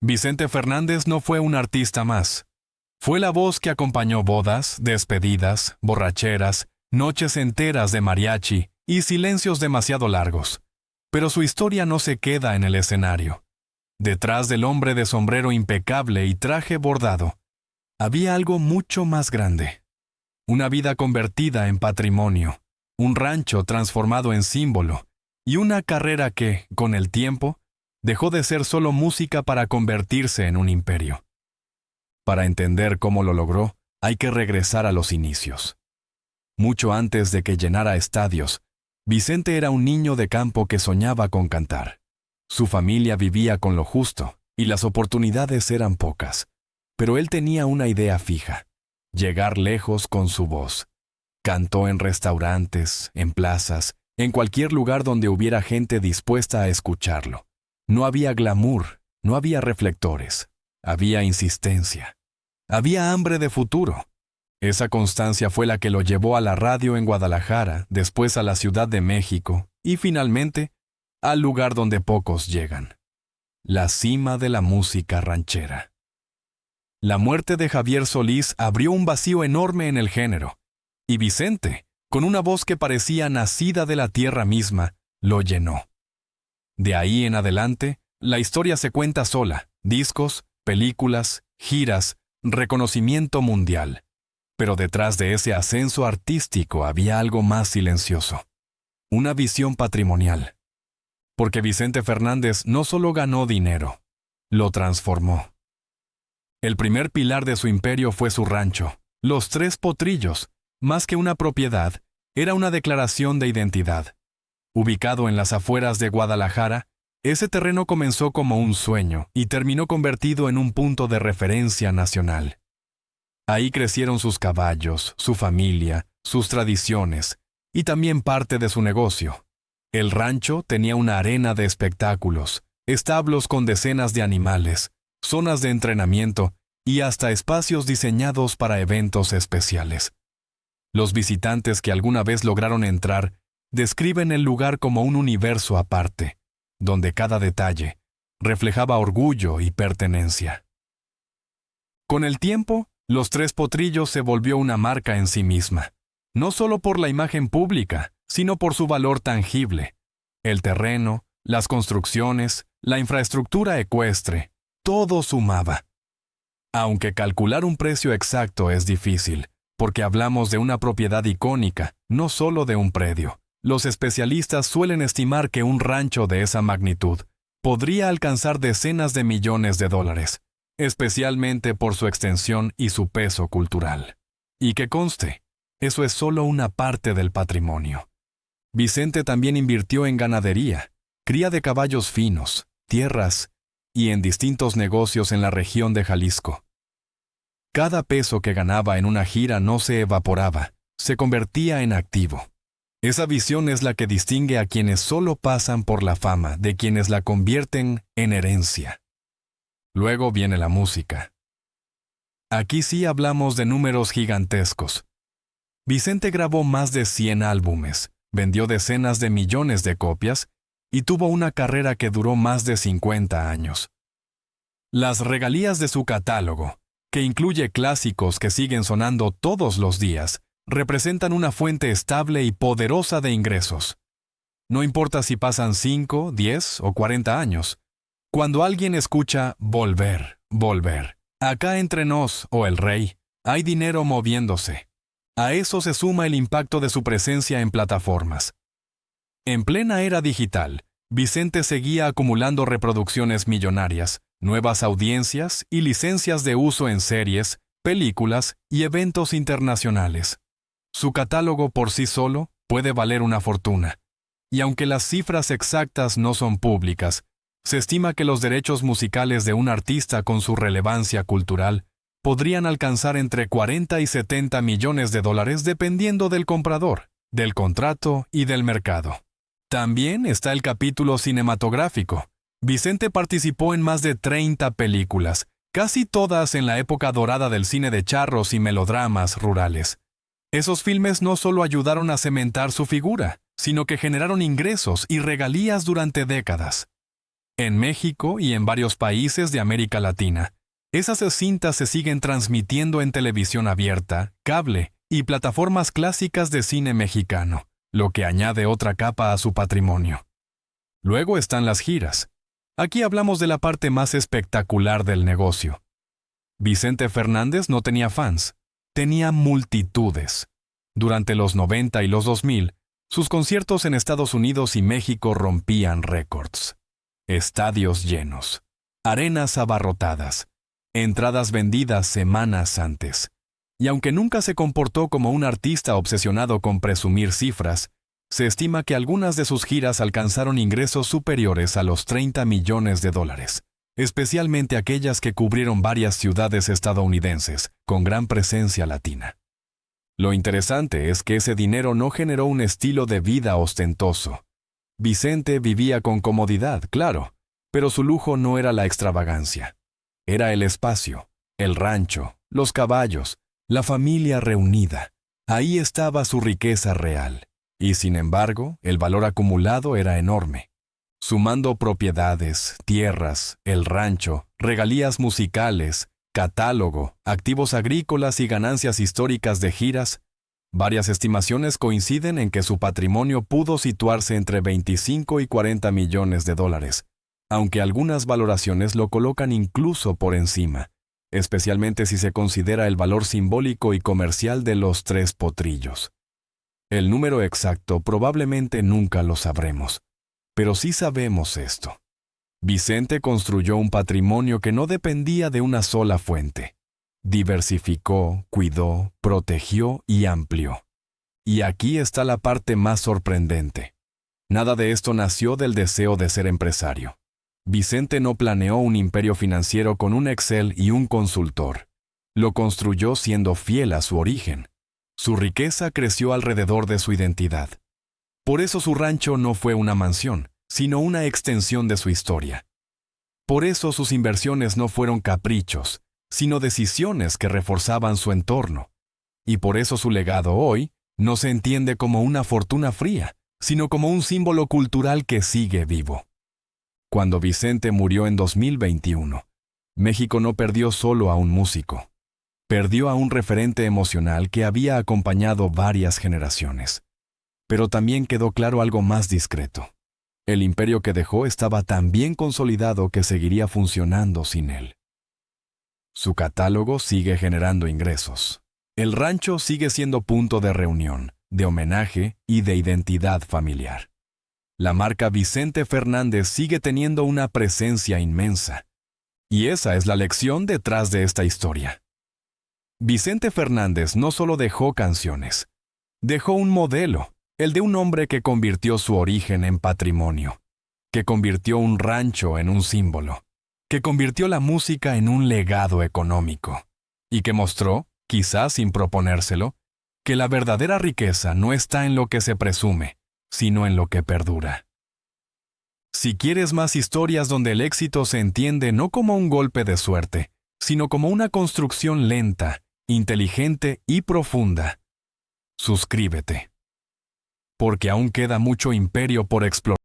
Vicente Fernández no fue un artista más. Fue la voz que acompañó bodas, despedidas, borracheras, noches enteras de mariachi y silencios demasiado largos. Pero su historia no se queda en el escenario. Detrás del hombre de sombrero impecable y traje bordado, había algo mucho más grande. Una vida convertida en patrimonio, un rancho transformado en símbolo, y una carrera que, con el tiempo, dejó de ser solo música para convertirse en un imperio. Para entender cómo lo logró, hay que regresar a los inicios. Mucho antes de que llenara estadios, Vicente era un niño de campo que soñaba con cantar. Su familia vivía con lo justo, y las oportunidades eran pocas. Pero él tenía una idea fija: llegar lejos con su voz. Cantó en restaurantes, en plazas, en cualquier lugar donde hubiera gente dispuesta a escucharlo. No había glamour, no había reflectores, había insistencia. Había hambre de futuro. Esa constancia fue la que lo llevó a la radio en Guadalajara, después a la Ciudad de México y finalmente al lugar donde pocos llegan: la cima de la música ranchera. La muerte de Javier Solís abrió un vacío enorme en el género, y Vicente, con una voz que parecía nacida de la tierra misma, lo llenó. De ahí en adelante, la historia se cuenta sola: discos, películas, giras, reconocimiento mundial. Pero detrás de ese ascenso artístico había algo más silencioso: una visión patrimonial. Porque Vicente Fernández no solo ganó dinero, lo transformó. El primer pilar de su imperio fue su rancho, Los Tres Potrillos. Más que una propiedad, era una declaración de identidad. Ubicado en las afueras de Guadalajara, ese terreno comenzó como un sueño y terminó convertido en un punto de referencia nacional. Ahí crecieron sus caballos, su familia, sus tradiciones y también parte de su negocio. El rancho tenía una arena de espectáculos, establos con decenas de animales, zonas de entrenamiento y hasta espacios diseñados para eventos especiales. Los visitantes que alguna vez lograron entrar describen el lugar como un universo aparte, donde cada detalle reflejaba orgullo y pertenencia. Con el tiempo, Los Tres Potrillos se volvió una marca en sí misma, no solo por la imagen pública, sino por su valor tangible. El terreno, las construcciones, la infraestructura ecuestre, todo sumaba. Aunque calcular un precio exacto es difícil, porque hablamos de una propiedad icónica, no solo de un predio. Los especialistas suelen estimar que un rancho de esa magnitud podría alcanzar decenas de millones de dólares, especialmente por su extensión y su peso cultural. Y que conste, eso es solo una parte del patrimonio. Vicente también invirtió en ganadería, cría de caballos finos, tierras y en distintos negocios en la región de Jalisco. Cada peso que ganaba en una gira no se evaporaba, se convertía en activo. Esa visión es la que distingue a quienes solo pasan por la fama de quienes la convierten en herencia. Luego viene la música. Aquí sí hablamos de números gigantescos. Vicente grabó más de 100 álbumes, vendió decenas de millones de copias y tuvo una carrera que duró más de 50 años. Las regalías de su catálogo, que incluye clásicos que siguen sonando todos los días, representan una fuente estable y poderosa de ingresos. No importa si pasan 5, 10 o 40 años. Cuando alguien escucha Volver, Volver, Acá entre nos o El Rey, hay dinero moviéndose. A eso se suma el impacto de su presencia en plataformas. En plena era digital, Vicente seguía acumulando reproducciones millonarias, nuevas audiencias y licencias de uso en series, películas y eventos internacionales. Su catálogo por sí solo puede valer una fortuna, y aunque las cifras exactas no son públicas, se estima que los derechos musicales de un artista con su relevancia cultural podrían alcanzar entre 40 y 70 millones de dólares dependiendo del comprador, del contrato y del mercado. También está el capítulo cinematográfico. Vicente participó en más de 30 películas, casi todas en la época dorada del cine de charros y melodramas rurales. Esos filmes no solo ayudaron a cementar su figura, sino que generaron ingresos y regalías durante décadas. En México y en varios países de América Latina, esas cintas se siguen transmitiendo en televisión abierta, cable y plataformas clásicas de cine mexicano, lo que añade otra capa a su patrimonio. Luego están las giras. Aquí hablamos de la parte más espectacular del negocio. Vicente Fernández no tenía fans, tenía multitudes. Durante los 90 y los 2000, sus conciertos en Estados Unidos y México rompían récords. Estadios llenos, arenas abarrotadas, entradas vendidas semanas antes. Y aunque nunca se comportó como un artista obsesionado con presumir cifras, se estima que algunas de sus giras alcanzaron ingresos superiores a los $30 millones, especialmente aquellas que cubrieron varias ciudades estadounidenses, con gran presencia latina. Lo interesante es que ese dinero no generó un estilo de vida ostentoso. Vicente vivía con comodidad, claro, pero su lujo no era la extravagancia. Era el espacio, el rancho, los caballos, la familia reunida. Ahí estaba su riqueza real. Y sin embargo, el valor acumulado era enorme. Sumando propiedades, tierras, el rancho, regalías musicales, catálogo, activos agrícolas y ganancias históricas de giras, varias estimaciones coinciden en que su patrimonio pudo situarse entre 25 y 40 millones de dólares, aunque algunas valoraciones lo colocan incluso por encima, especialmente si se considera el valor simbólico y comercial de los 3 potrillos. El número exacto probablemente nunca lo sabremos, pero sí sabemos esto. Vicente construyó un patrimonio que no dependía de una sola fuente. Diversificó, cuidó, protegió y amplió. Y aquí está la parte más sorprendente. Nada de esto nació del deseo de ser empresario. Vicente no planeó un imperio financiero con un Excel y un consultor. Lo construyó siendo fiel a su origen. Su riqueza creció alrededor de su identidad. Por eso su rancho no fue una mansión, sino una extensión de su historia. Por eso sus inversiones no fueron caprichos, sino decisiones que reforzaban su entorno. Y por eso su legado hoy no se entiende como una fortuna fría, sino como un símbolo cultural que sigue vivo. Cuando Vicente murió en 2021, México no perdió solo a un músico. Perdió a un referente emocional que había acompañado varias generaciones. Pero también quedó claro algo más discreto. El imperio que dejó estaba tan bien consolidado que seguiría funcionando sin él. Su catálogo sigue generando ingresos. El rancho sigue siendo punto de reunión, de homenaje y de identidad familiar. La marca Vicente Fernández sigue teniendo una presencia inmensa. Y esa es la lección detrás de esta historia. Vicente Fernández no solo dejó canciones, dejó un modelo, el de un hombre que convirtió su origen en patrimonio, que convirtió un rancho en un símbolo, que convirtió la música en un legado económico, y que mostró, quizás sin proponérselo, que la verdadera riqueza no está en lo que se presume, sino en lo que perdura. Si quieres más historias donde el éxito se entiende no como un golpe de suerte, sino como una construcción lenta, inteligente y profunda, suscríbete. Porque aún queda mucho imperio por explorar.